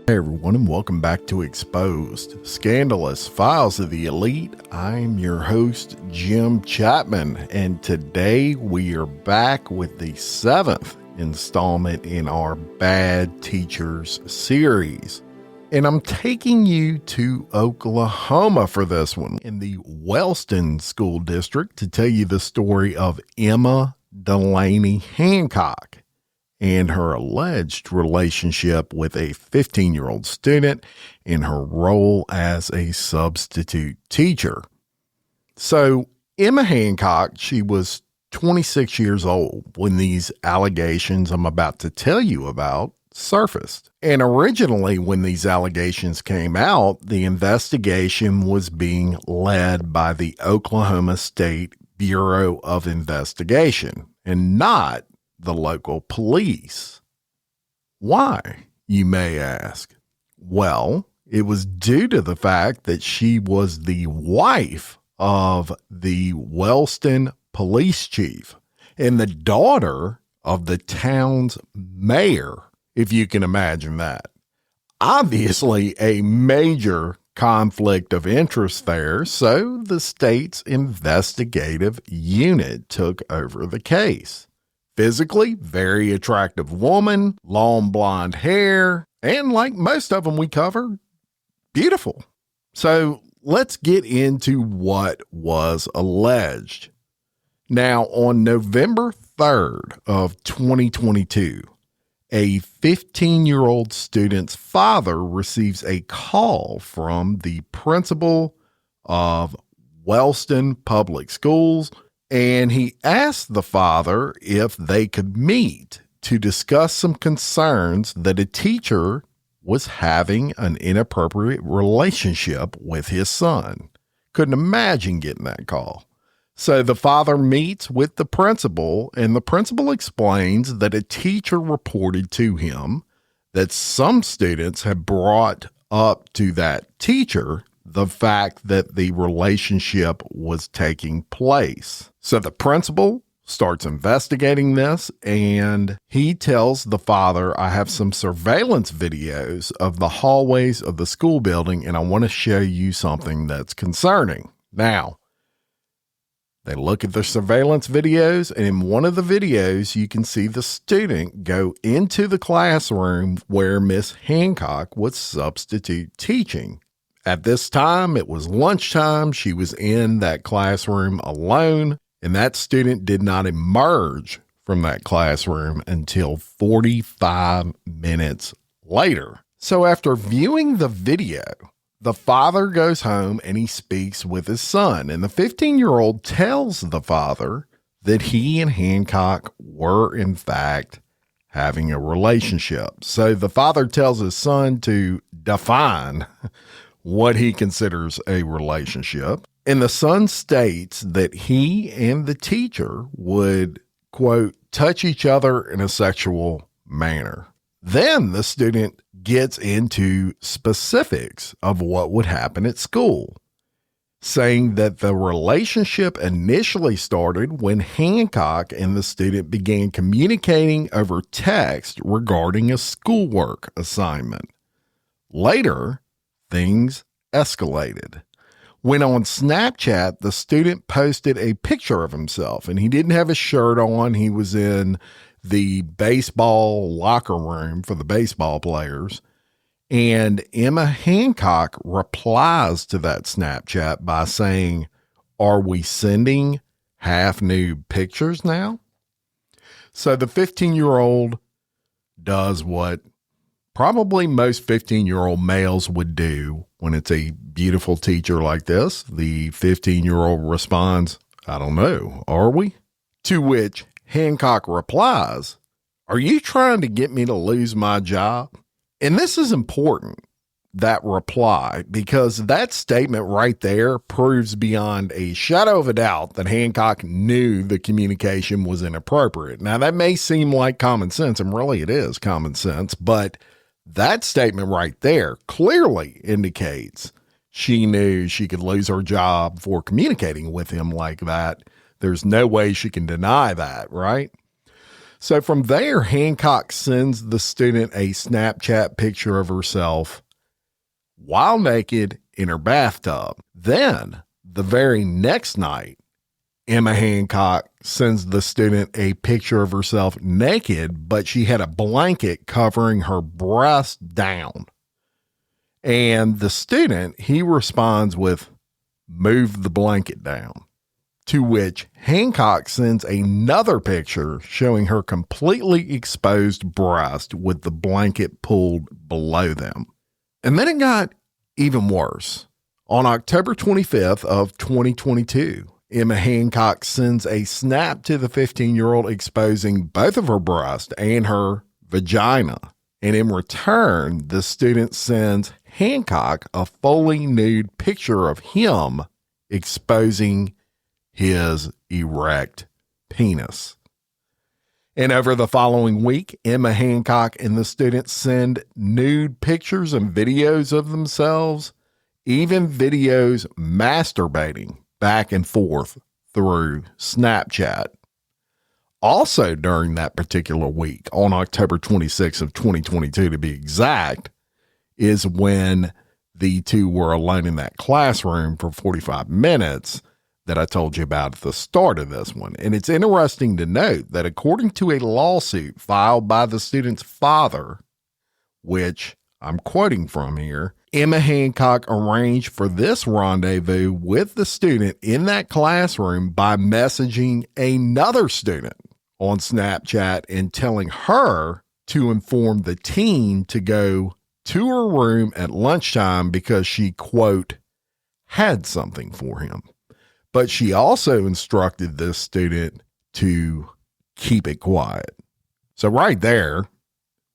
Hey everyone, and welcome back to Exposed Scandalous Files of the Elite. I'm your host, Jim Chapman, and today we are back with the 7th installment in our Bad Teachers series. And I'm taking you to Oklahoma for this one, in the Wellston School District, to tell you the story of Emma Delaney Hancock and her alleged relationship with a 15-year-old student in her role as a substitute teacher. So Emma Hancock, she was 26 years old when these allegations I'm about to tell you about surfaced. And originally, when these allegations came out, the investigation was being led by the Oklahoma State Bureau of Investigation and not the local police. Why, you may ask? Well, it was due to the fact that she was the wife of the Wellston police chief and the daughter of the town's mayor, if you can imagine that. Obviously, a major conflict of interest there, so the state's investigative unit took over the case. Physically, very attractive woman, long blonde hair, and like most of them we cover, beautiful. So let's get into what was alleged. Now, on November 3rd of 2022, a 15-year-old student's father receives a call from the principal of Wellston Public Schools, and he asked the father if they could meet to discuss some concerns that a teacher was having an inappropriate relationship with his son. Couldn't imagine getting that call. So the father meets with the principal, and the principal explains that a teacher reported to him that some students had brought up to that teacher the fact that the relationship was taking place. So the principal starts investigating this, and he tells the father, I have some surveillance videos of the hallways of the school building, and I want to show you something that's concerning. Now, they look at the surveillance videos, and in one of the videos, you can see the student go into the classroom where Miss Hancock was substitute teaching. At this time, it was lunchtime. She was in that classroom alone, and that student did not emerge from that classroom until 45 minutes later. So after viewing the video, the father goes home and he speaks with his son, and the 15-year-old tells the father that he and Hancock were, in fact, having a relationship. So the father tells his son to define what he considers a relationship. And the son states that he and the teacher would, quote, touch each other in a sexual manner. Then the student gets into specifics of what would happen at school, saying that the relationship initially started when Hancock and the student began communicating over text regarding a schoolwork assignment. Later, things escalated when on Snapchat, the student posted a picture of himself, and he didn't have a shirt on. He was in the baseball locker room for the baseball players. And Emma Hancock replies to that Snapchat by saying, are we sending half nude pictures now? So the 15-year-old does what probably most 15-year-old males would do when it's a beautiful teacher like this. The 15-year-old responds, I don't know, are we? To which Hancock replies, are you trying to get me to lose my job? And this is important, that reply, because that statement right there proves beyond a shadow of a doubt that Hancock knew the communication was inappropriate. Now, that may seem like common sense, and really it is common sense, but that statement right there clearly indicates she knew she could lose her job for communicating with him like that. There's no way she can deny that, right? So from there, Hancock sends the student a Snapchat picture of herself while naked in her bathtub. Then, the very next night, Emma Hancock sends the student a picture of herself naked, but she had a blanket covering her breast down. And the student, he responds with, "Move the blanket down." To which Hancock sends another picture showing her completely exposed breast with the blanket pulled below them. And then it got even worse. On October 25th of 2022, Emma Hancock sends a snap to the 15-year-old exposing both of her breasts and her vagina. And in return, the student sends Hancock a fully nude picture of him exposing his erect penis. And over the following week, Emma Hancock and the student send nude pictures and videos of themselves, even videos masturbating back and forth through Snapchat. Also during that particular week, on October 26th of 2022 to be exact, is when the two were alone in that classroom for 45 minutes that I told you about at the start of this one. And it's interesting to note that according to a lawsuit filed by the student's father, which I'm quoting from here, Emma Hancock arranged for this rendezvous with the student in that classroom by messaging another student on Snapchat and telling her to inform the teen to go to her room at lunchtime because she, quote, had something for him. But she also instructed this student to keep it quiet. So right there,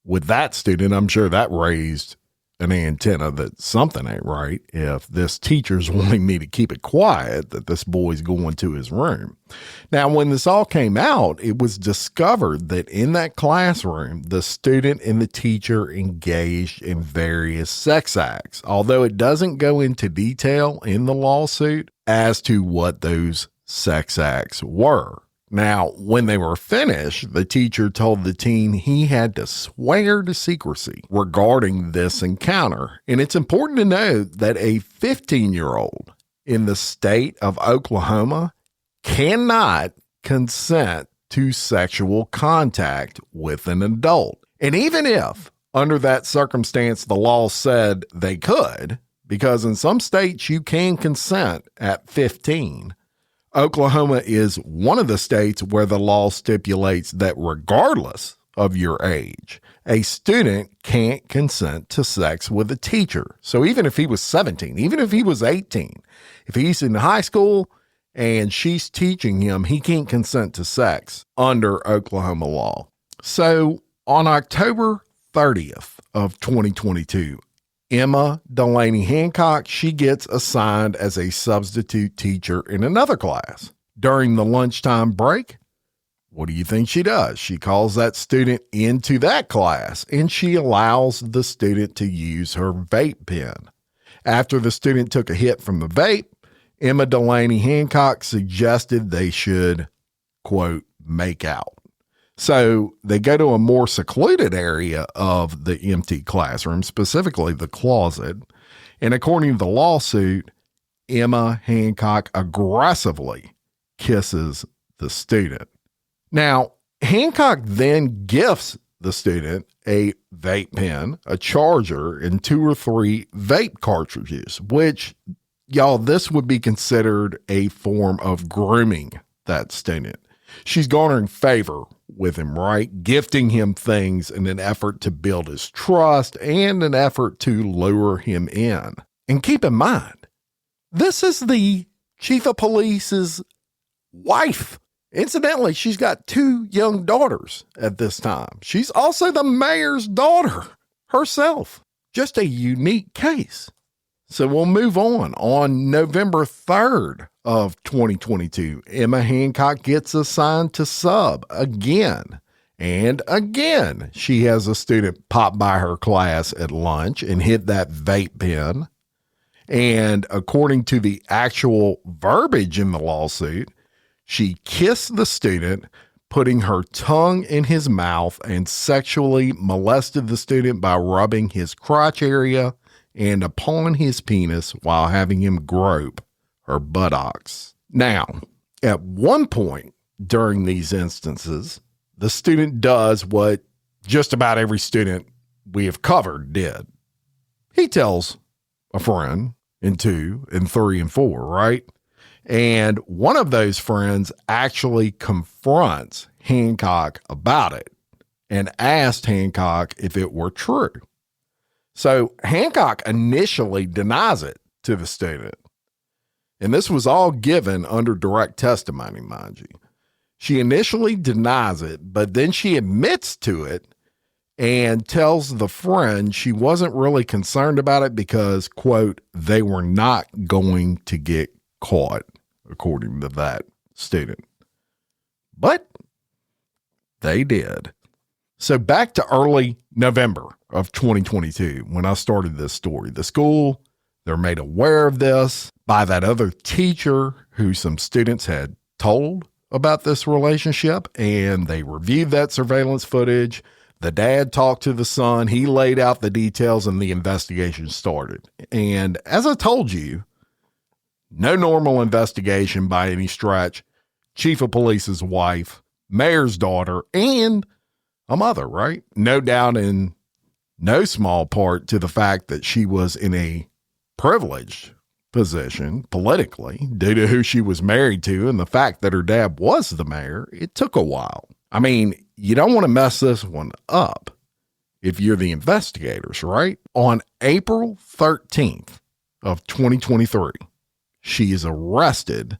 with that student, I'm sure that raised an antenna that something ain't right if this teacher's wanting me to keep it quiet that this boy's going to his room. Now, when this all came out, it was discovered that in that classroom, the student and the teacher engaged in various sex acts, although it doesn't go into detail in the lawsuit as to what those sex acts were. Now, when they were finished, the teacher told the teen he had to swear to secrecy regarding this encounter. And it's important to note that a 15-year-old in the state of Oklahoma cannot consent to sexual contact with an adult. And even if, under that circumstance, the law said they could, because in some states you can consent at 15, Oklahoma is one of the states where the law stipulates that regardless of your age, a student can't consent to sex with a teacher. So even if he was 17, even if he was 18, if he's in high school and she's teaching him, he can't consent to sex under Oklahoma law. So on October 30th of 2022, Emma Delaney Hancock, she gets assigned as a substitute teacher in another class. During the lunchtime break, what do you think she does? She calls that student into that class and she allows the student to use her vape pen. After the student took a hit from the vape, Emma Delaney Hancock suggested they should, quote, make out. So they go to a more secluded area of the empty classroom, specifically the closet. And according to the lawsuit, Emma Hancock aggressively kisses the student. Now, Hancock then gifts the student a vape pen, a charger, and 2 or 3 vape cartridges, which, y'all, this would be considered a form of grooming that student. She's garnering favor with him, right? Gifting him things in an effort to build his trust and an effort to lure him in. And keep in mind, this is the chief of police's wife. Incidentally, she's got 2 young daughters at this time. She's also the mayor's daughter herself. Just a unique case. So we'll move on. On November 3rd of 2022, Emma Hancock gets assigned to sub again. And again, she has a student pop by her class at lunch and hit that vape pen. And according to the actual verbiage in the lawsuit, she kissed the student, putting her tongue in his mouth and sexually molested the student by rubbing his crotch area and upon his penis while having him grope her buttocks. Now, at one point during these instances, the student does what just about every student we have covered did. He tells a friend in 2 and 3 and 4, right? And one of those friends actually confronts Hancock about it and asked Hancock if it were true. So Hancock initially denies it to the student. And this was all given under direct testimony, mind you. She initially denies it, but then she admits to it and tells the friend she wasn't really concerned about it because, quote, they were not going to get caught, according to that student. But they did. So back to early November of 2022, when I started this story, the school, they're made aware of this by that other teacher who some students had told about this relationship, and they reviewed that surveillance footage. The dad talked to the son. He laid out the details and the investigation started. And as I told you, no normal investigation by any stretch. Chief of police's wife, mayor's daughter, and a mother, right? No doubt in no small part to the fact that she was in a privileged position politically due to who she was married to and the fact that her dad was the mayor. It took a while. I mean, you don't want to mess this one up if you're the investigators, right? On April 13th of 2023, she is arrested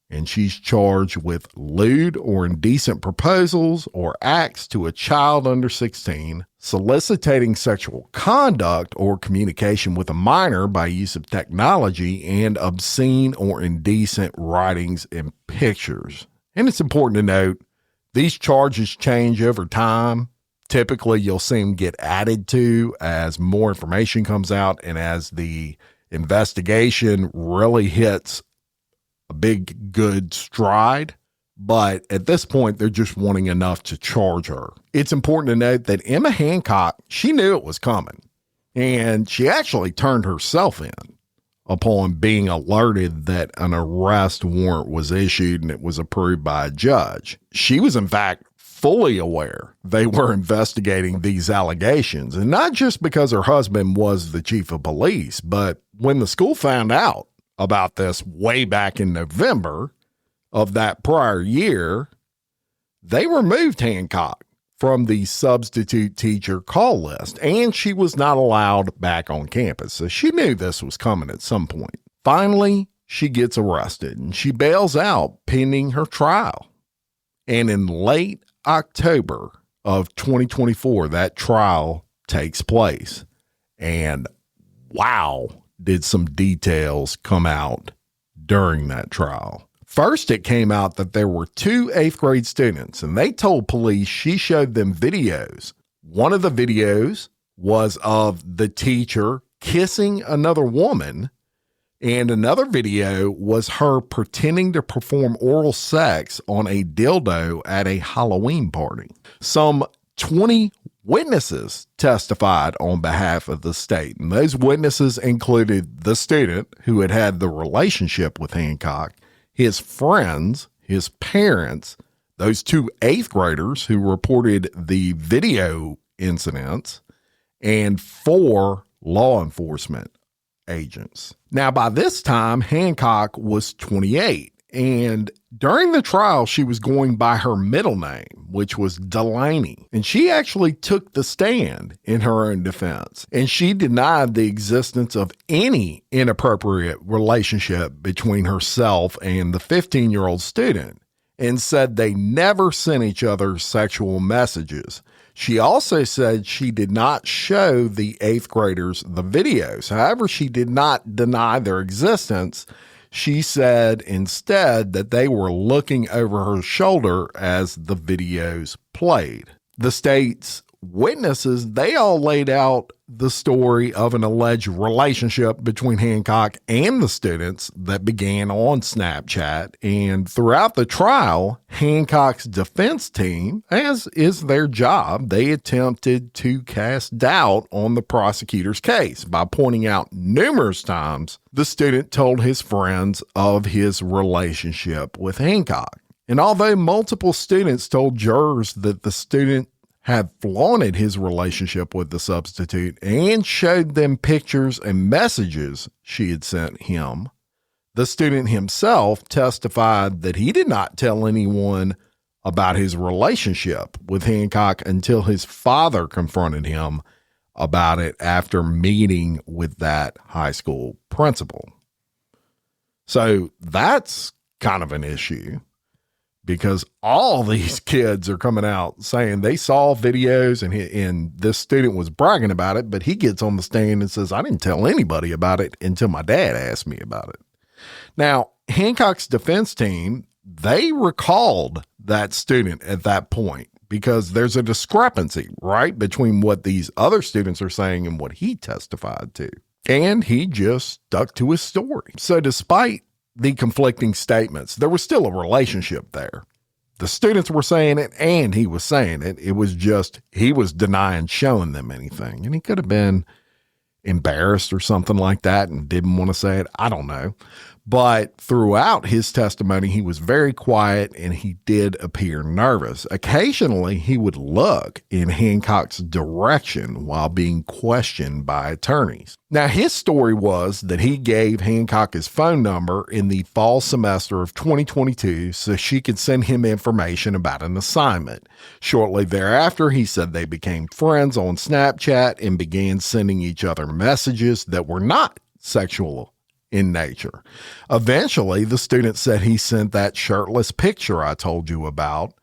and she's charged with lewd or indecent proposals or acts to a child under 16, soliciting sexual conduct or communication with a minor by use of technology, and obscene or indecent writings and pictures. And it's important to note, these charges change over time. Typically, you'll see them get added to as more information comes out and as the investigation really hits a big, good stride. But at this point, they're just wanting enough to charge her. It's important to note that Emma Hancock, she knew it was coming, and she actually turned herself in upon being alerted that an arrest warrant was issued and it was approved by a judge. She was, in fact, fully aware they were investigating these allegations, and not just because her husband was the chief of police, but when the school found out about this way back in November of that prior year, they removed Hancock from the substitute teacher call list, and she was not allowed back on campus. So she knew this was coming at some point. Finally, she gets arrested and she bails out pending her trial. And in late October of 2024, that trial takes place. And wow, did some details come out during that trial. First, it came out that there were 2 8th grade students, and they told police she showed them videos. One of the videos was of the teacher kissing another woman, and another video was her pretending to perform oral sex on a dildo at a Halloween party. Some 20 witnesses testified on behalf of the state, and those witnesses included the student who had had the relationship with Hancock, his friends, his parents, those 2 8th graders who reported the video incidents, and 4 law enforcement agents. Now, by this time, Hancock was 28, and during the trial, she was going by her middle name, which was Delaney, and she actually took the stand in her own defense, and she denied the existence of any inappropriate relationship between herself and the 15-year-old student, and said they never sent each other sexual messages. She also said she did not show the 8th graders the videos. However, she did not deny their existence. She said instead that they were looking over her shoulder as the videos played. The state's witnesses, they all laid out the story of an alleged relationship between Hancock and the students that began on Snapchat. And throughout the trial, Hancock's defense team, as is their job, they attempted to cast doubt on the prosecutor's case by pointing out numerous times the student told his friends of his relationship with Hancock. And although multiple students told jurors that the student had flaunted his relationship with the substitute and showed them pictures and messages she had sent him, the student himself testified that he did not tell anyone about his relationship with Hancock until his father confronted him about it after meeting with that high school principal. So that's kind of an issue, because all these kids are coming out saying they saw videos and this student was bragging about it, but he gets on the stand and says, I didn't tell anybody about it until my dad asked me about it. Now, Hancock's defense team, they recalled that student at that point because there's a discrepancy, right, between what these other students are saying and what he testified to. And he just stuck to his story. So despite the conflicting statements, there was still a relationship there. The students were saying it and he was saying it. It was just he was denying showing them anything. And he could have been embarrassed or something like that and didn't want to say it. I don't know. But throughout his testimony, he was very quiet and he did appear nervous. Occasionally, he would look in Hancock's direction while being questioned by attorneys. Now, his story was that he gave Hancock his phone number in the fall semester of 2022 so she could send him information about an assignment. Shortly thereafter, he said they became friends on Snapchat and began sending each other messages that were not sexual in nature. Eventually, the student said he sent that shirtless picture I told you about,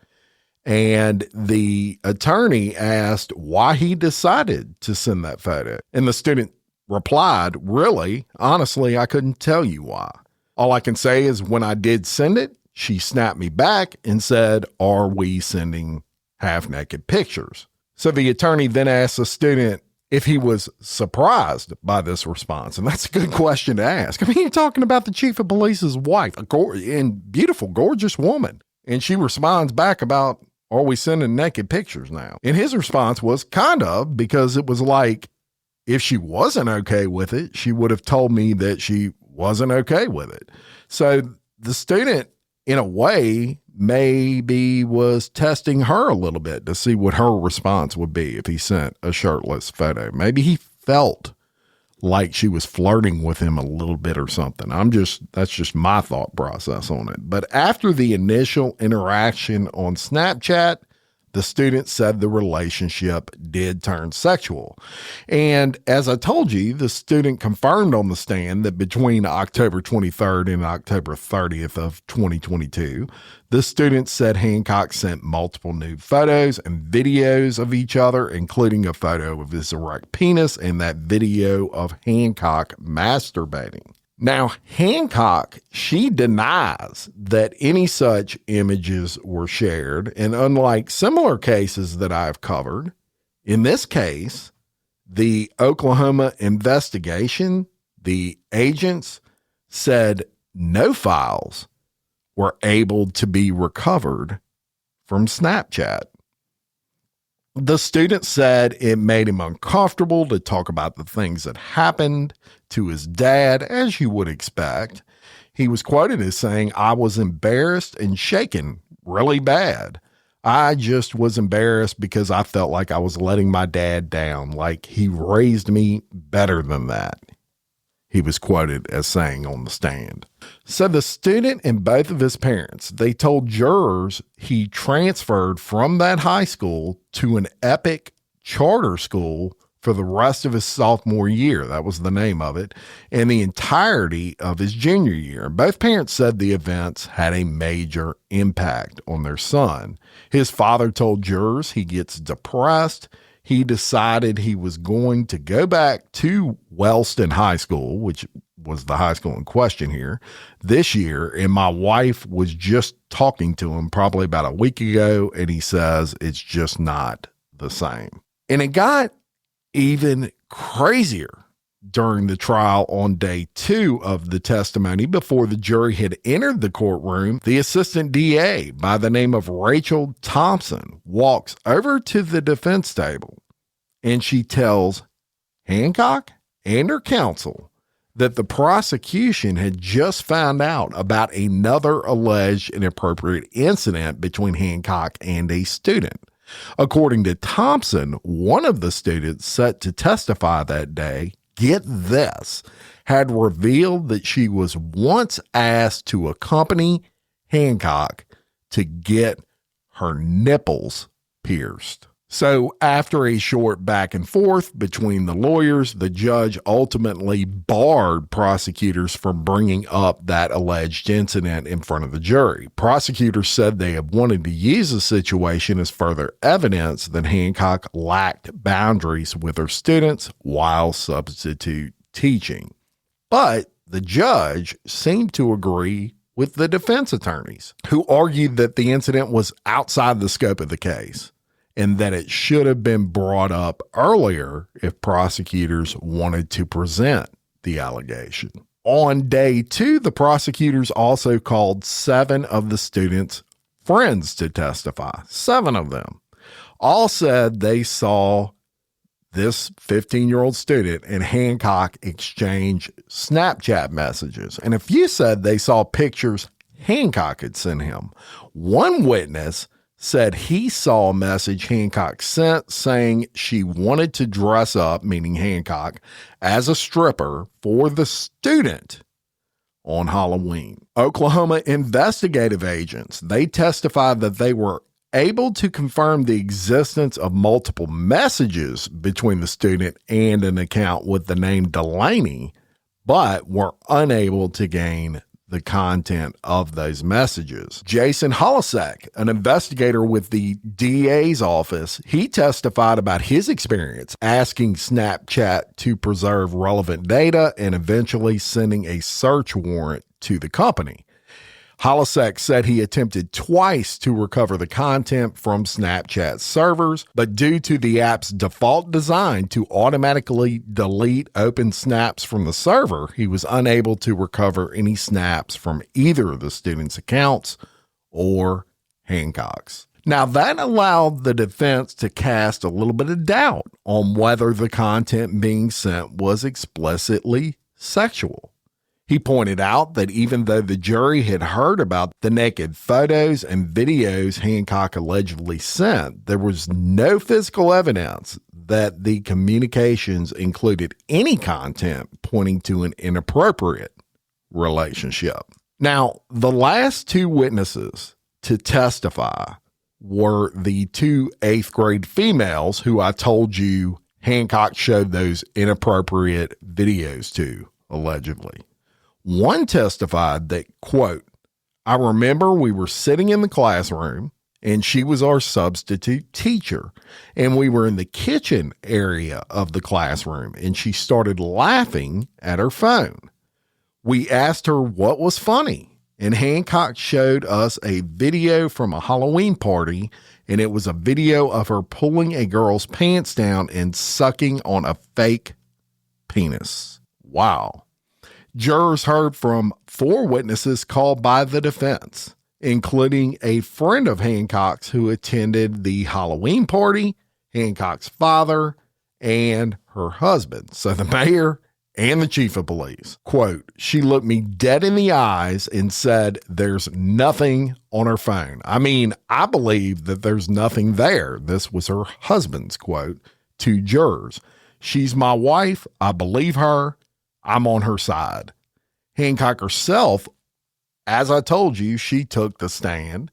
and the attorney asked why he decided to send that photo. And the student replied, really, honestly, I couldn't tell you why. All I can say is when I did send it, she snapped me back and said, are we sending half-naked pictures? So the attorney then asked the student if he was surprised by this response. And that's a good question to ask. I mean, you're talking about the chief of police's wife, and beautiful, gorgeous woman. And she responds back about, are we sending naked pictures now? And his response was kind of, because it was like, if she wasn't okay with it, she would have told me that she wasn't okay with it. So the student, in a way, maybe was testing her a little bit to see what her response would be if he sent a shirtless photo. Maybe he felt like she was flirting with him a little bit or something. That's just my thought process on it. But after the initial interaction on Snapchat, the student said the relationship did turn sexual. And as I told you, the student confirmed on the stand that between October 23rd and October 30th of 2022, the student said Hancock sent multiple nude photos and videos of each other, including a photo of his erect penis and that video of Hancock masturbating. Now, Hancock, she denies that any such images were shared, and unlike similar cases that I've covered, in this case, the Oklahoma investigation, the agents said no files were able to be recovered from Snapchat. The student said it made him uncomfortable to talk about the things that happened to his dad, as you would expect. He was quoted as saying, I was embarrassed and shaken really bad. I just was embarrassed because I felt like I was letting my dad down, like he raised me better than that. He was quoted as saying on the stand. So the student and both of his parents, they told jurors he transferred from that high school to an epic charter school for the rest of his sophomore year. That was the name of it. And the entirety of his junior year. Both parents said the events had a major impact on their son. His father told jurors he gets depressed. He decided he was going to go back to Wellston High School, which was the high school in question here, this year. And my wife was just talking to him probably about a week ago, and he says it's just not the same. And it got even crazier. During the trial on day 2 of the testimony, before the jury had entered the courtroom, the assistant DA by the name of Rachel Thompson walks over to the defense table and she tells Hancock and her counsel that the prosecution had just found out about another alleged inappropriate incident between Hancock and a student. According to Thompson, one of the students set to testify that day, get this, had revealed that she was once asked to accompany Hancock to get her nipples pierced. So after a short back and forth between the lawyers, the judge ultimately barred prosecutors from bringing up that alleged incident in front of the jury. Prosecutors said they had wanted to use the situation as further evidence that Hancock lacked boundaries with her students while substitute teaching. But the judge seemed to agree with the defense attorneys, who argued that the incident was outside the scope of the case, and that it should have been brought up earlier if prosecutors wanted to present the allegation. On day 2, the prosecutors also called 7 of the students' friends to testify. 7 of them all said they saw this 15-year-old student and Hancock exchange Snapchat messages, and a few said they saw pictures Hancock had sent him. One witness said he saw a message Hancock sent saying she wanted to dress up, meaning Hancock, as a stripper for the student on Halloween. Oklahoma investigative agents, they testified that they were able to confirm the existence of multiple messages between the student and an account with the name Delaney, but were unable to gain the content of those messages. Jason Holisek, an investigator with the DA's office, he testified about his experience asking Snapchat to preserve relevant data and eventually sending a search warrant to the company. Holisek said he attempted twice to recover the content from Snapchat servers, but due to the app's default design to automatically delete open snaps from the server, he was unable to recover any snaps from either of the students' accounts or Hancock's. Now, that allowed the defense to cast a little bit of doubt on whether the content being sent was explicitly sexual. He pointed out that even though the jury had heard about the naked photos and videos Hancock allegedly sent, there was no physical evidence that the communications included any content pointing to an inappropriate relationship. Now, the last 2 witnesses to testify were the 2 8th-grade females who I told you Hancock showed those inappropriate videos to, allegedly. One testified that, quote, I remember we were sitting in the classroom and she was our substitute teacher, and we were in the kitchen area of the classroom and she started laughing at her phone. We asked her what was funny, and Hancock showed us a video from a Halloween party, and it was a video of her pulling a girl's pants down and sucking on a fake penis. Wow. Jurors heard from 4 witnesses called by the defense, including a friend of Hancock's who attended the Halloween party, Hancock's father, and her husband. So the mayor and the chief of police. Quote, she looked me dead in the eyes and said, there's nothing on her phone. I mean, I believe that there's nothing there. This was her husband's quote to jurors. She's my wife. I believe her. I'm on her side. Hancock herself, as I told you, she took the stand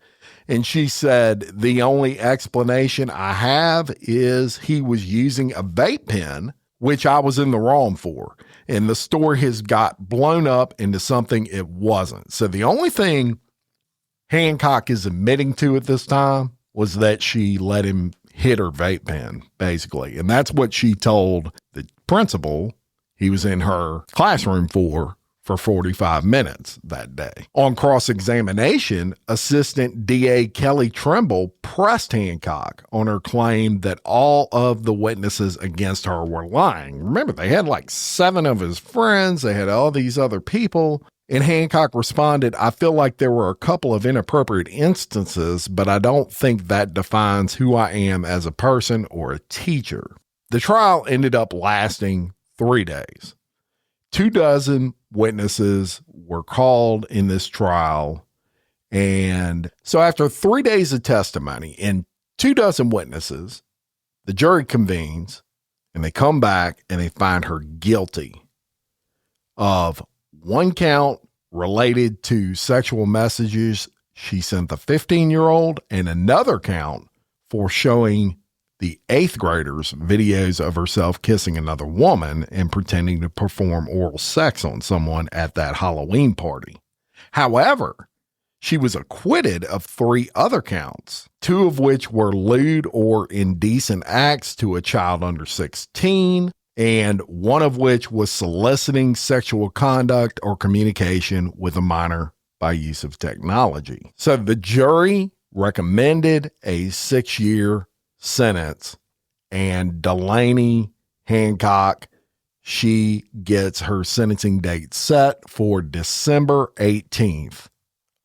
and she said, the only explanation I have is he was using a vape pen, which I was in the wrong for. And the story has got blown up into something it wasn't. So the only thing Hancock is admitting to at this time was that she let him hit her vape pen, basically. And that's what she told the principal he was in her classroom for for 45 minutes that day. On cross-examination, Assistant DA Kelly Trimble pressed Hancock on her claim that all of the witnesses against her were lying. Remember, they had like 7 of his friends. They had all these other people. And Hancock responded, "I feel like there were a couple of inappropriate instances, but I don't think that defines who I am as a person or a teacher." The trial ended up lasting 3 days. 24 witnesses were called in this trial. And so after 3 days of testimony and 24 witnesses, the jury convenes and they come back and they find her guilty of 1 count related to sexual messages she sent the 15-year-old and another count for showing the 8th graders videos of herself kissing another woman and pretending to perform oral sex on someone at that Halloween party. However, she was acquitted of 3 other counts, 2 of which were lewd or indecent acts to a child under 16, and 1 of which was soliciting sexual conduct or communication with a minor by use of technology. So the jury recommended a 6-year sentence, and Delaney Hancock, she gets her sentencing date set for December 18th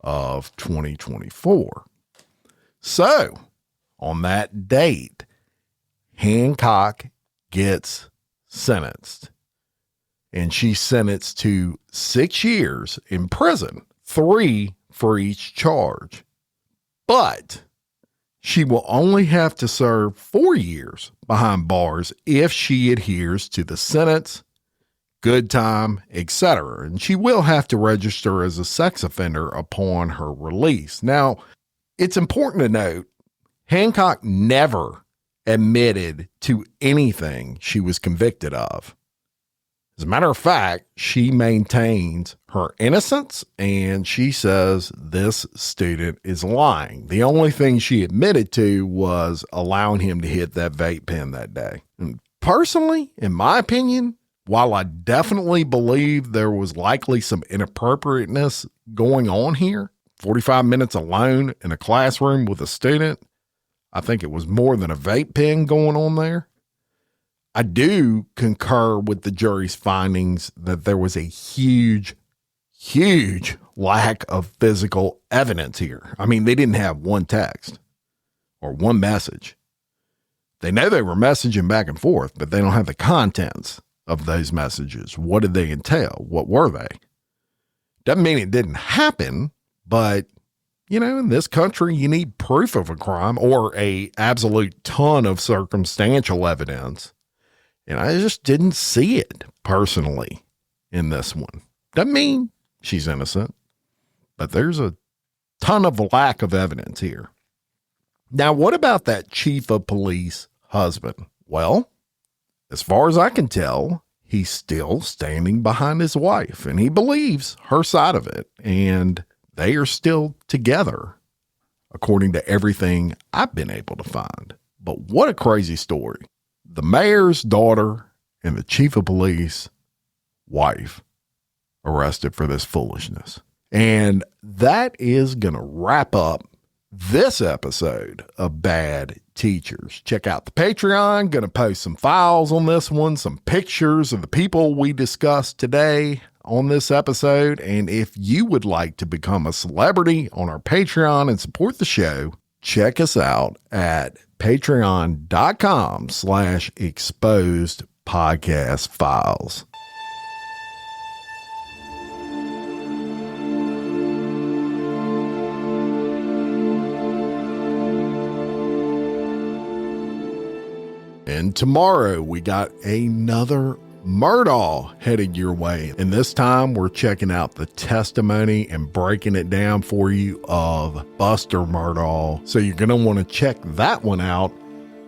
of 2024. So on that date, Hancock gets sentenced, and she's sentenced to 6 years in prison, 3 for each charge. But she will only have to serve 4 years behind bars if she adheres to the sentence, good time, etc. And she will have to register as a sex offender upon her release. Now, it's important to note, Hancock never admitted to anything she was convicted of. As a matter of fact, she maintains her innocence and she says this student is lying. The only thing she admitted to was allowing him to hit that vape pen that day. And personally, in my opinion, while I definitely believe there was likely some inappropriateness going on here, 45 minutes alone in a classroom with a student, I think it was more than a vape pen going on there. I do concur with the jury's findings that there was a huge lack of physical evidence here. I mean, they didn't have one text or one message. They know they were messaging back and forth, but they don't have the contents of those messages. What did they entail? What were they? Doesn't mean it didn't happen, but you know, in this country, you need proof of a crime or a absolute ton of circumstantial evidence. And I just didn't see it personally in this one. Doesn't mean she's innocent, but there's a ton of lack of evidence here. Now, what about that chief of police husband? Well, as far as I can tell, he's still standing behind his wife and he believes her side of it. And they are still together, according to everything I've been able to find. But what a crazy story. The mayor's daughter and the chief of police wife arrested for this foolishness. And that is going to wrap up this episode of Bad Teachers. Check out the Patreon. Going to post some files on this one, some pictures of the people we discussed today on this episode. And if you would like to become a celebrity on our Patreon and support the show, check us out at patreon.com/exposed podcast files. And tomorrow we got another Murdaugh headed your way. And this time we're checking out the testimony and breaking it down for you of Buster Murdaugh. So you're going to want to check that one out.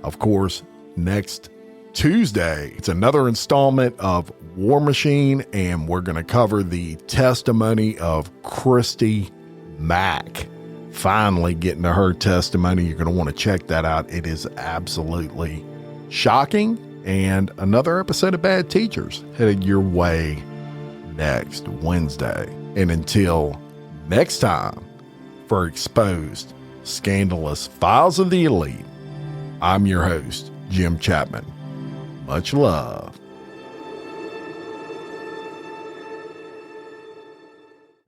Of course, next Tuesday, it's another installment of War Machine, and we're going to cover the testimony of Christy Mack. Finally getting to her testimony. You're going to want to check that out. It is absolutely shocking. And another episode of Bad Teachers headed your way next Wednesday. And until next time, for Exposed Scandalous Files of the Elite, I'm your host, Jim Chapman. Much love.